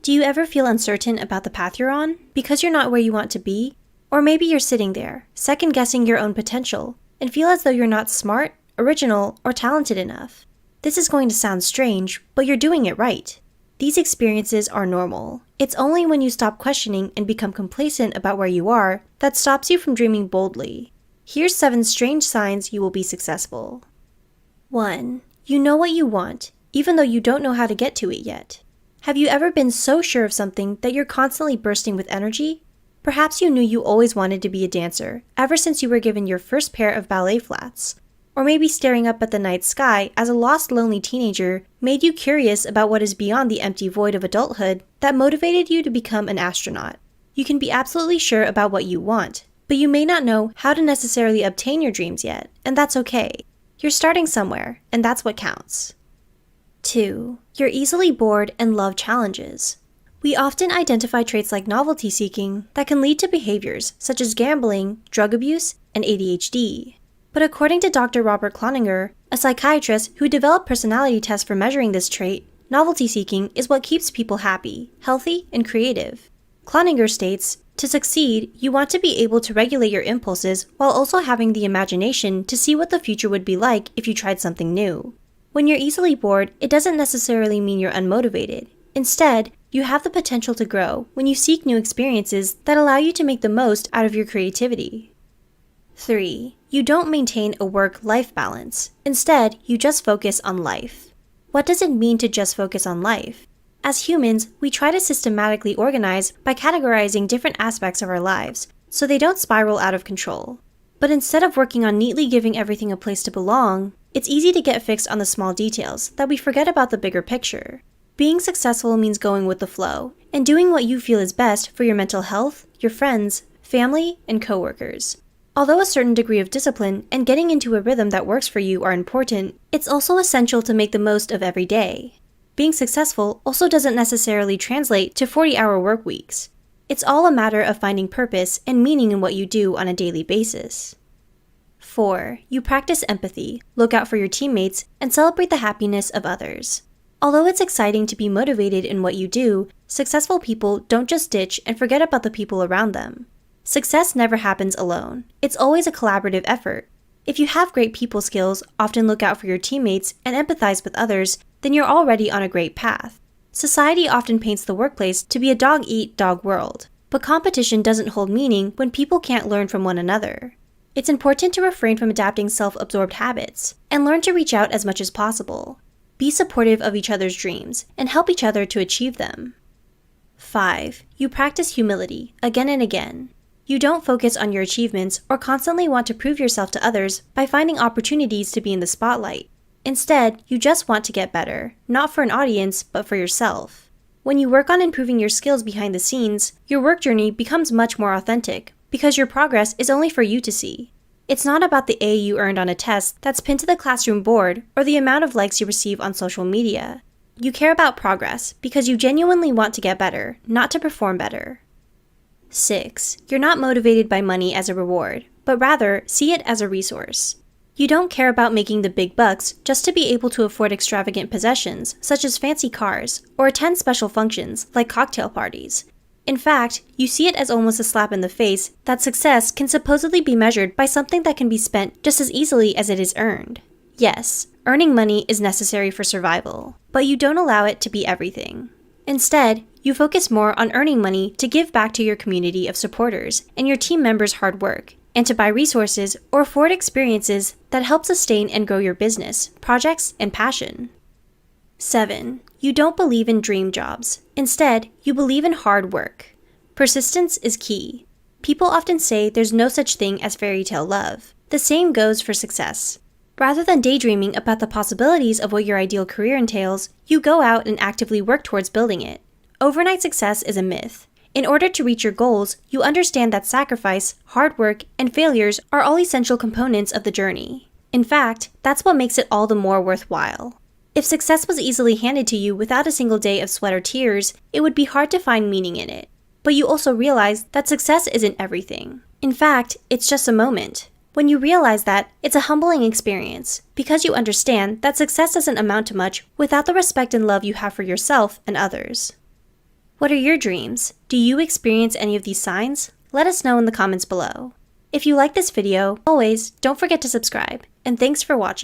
Do you ever feel uncertain about the path you're on because you're not where you want to be? Or maybe you're sitting there, second-guessing your own potential, and feel as though you're not smart, original, or talented enough. This is going to sound strange, but you're doing it right. These experiences are normal. It's only when you stop questioning and become complacent about where you are that stops you from dreaming boldly. Here's 7 strange signs you will be successful. 1. You know what you want, even though you don't know how to get to it yet. Have you ever been so sure of something that you're constantly bursting with energy? Perhaps you knew you always wanted to be a dancer, ever since you were given your first pair of ballet flats. Or maybe staring up at the night sky as a lost, lonely teenager made you curious about what is beyond the empty void of adulthood that motivated you to become an astronaut. You can be absolutely sure about what you want, but you may not know how to necessarily obtain your dreams yet, and that's okay. You're starting somewhere, and that's what counts. 2. You're easily bored and love challenges. We often identify traits like novelty seeking that can lead to behaviors such as gambling, drug abuse, and ADHD. But according to Dr. Robert Cloninger, a psychiatrist who developed personality tests for measuring this trait, novelty seeking is what keeps people happy, healthy, and creative. Cloninger states, to succeed, you want to be able to regulate your impulses while also having the imagination to see what the future would be like if you tried something new. When you're easily bored, it doesn't necessarily mean you're unmotivated. Instead, you have the potential to grow when you seek new experiences that allow you to make the most out of your creativity. 3. You don't maintain a work-life balance. Instead, you just focus on life. What does it mean to just focus on life? As humans, we try to systematically organize by categorizing different aspects of our lives so they don't spiral out of control. But instead of working on neatly giving everything a place to belong, it's easy to get fixed on the small details that we forget about the bigger picture. Being successful means going with the flow and doing what you feel is best for your mental health, your friends, family, and coworkers. Although a certain degree of discipline and getting into a rhythm that works for you are important, it's also essential to make the most of every day. Being successful also doesn't necessarily translate to 40-hour work weeks. It's all a matter of finding purpose and meaning in what you do on a daily basis. 4. You practice empathy, look out for your teammates, and celebrate the happiness of others. Although it's exciting to be motivated in what you do, successful people don't just ditch and forget about the people around them. Success never happens alone. It's always a collaborative effort. If you have great people skills, often look out for your teammates, and empathize with others, then you're already on a great path. Society often paints the workplace to be a dog-eat-dog world, but competition doesn't hold meaning when people can't learn from one another. It's important to refrain from adapting self-absorbed habits, and learn to reach out as much as possible. Be supportive of each other's dreams, and help each other to achieve them. 5. You practice humility, again and again. You don't focus on your achievements or constantly want to prove yourself to others by finding opportunities to be in the spotlight. Instead, you just want to get better, not for an audience, but for yourself. When you work on improving your skills behind the scenes, your work journey becomes much more authentic, because your progress is only for you to see. It's not about the A you earned on a test that's pinned to the classroom board or the amount of likes you receive on social media. You care about progress because you genuinely want to get better, not to perform better. 6. You're not motivated by money as a reward, but rather see it as a resource. You don't care about making the big bucks just to be able to afford extravagant possessions, such as fancy cars, or attend special functions like cocktail parties. In fact, you see it as almost a slap in the face that success can supposedly be measured by something that can be spent just as easily as it is earned. Yes, earning money is necessary for survival, but you don't allow it to be everything. Instead, you focus more on earning money to give back to your community of supporters and your team members' hard work, and to buy resources or afford experiences that help sustain and grow your business, projects, and passion. 7. You don't believe in dream jobs. Instead, you believe in hard work. Persistence is key. People often say there's no such thing as fairy tale love. The same goes for success. Rather than daydreaming about the possibilities of what your ideal career entails, you go out and actively work towards building it. Overnight success is a myth. In order to reach your goals, you understand that sacrifice, hard work, and failures are all essential components of the journey. In fact, that's what makes it all the more worthwhile. If success was easily handed to you without a single day of sweat or tears, it would be hard to find meaning in it. But you also realize that success isn't everything. In fact, it's just a moment. When you realize that, it's a humbling experience, because you understand that success doesn't amount to much without the respect and love you have for yourself and others. What are your dreams? Do you experience any of these signs? Let us know in the comments below. If you like this video, always don't forget to subscribe, and thanks for watching.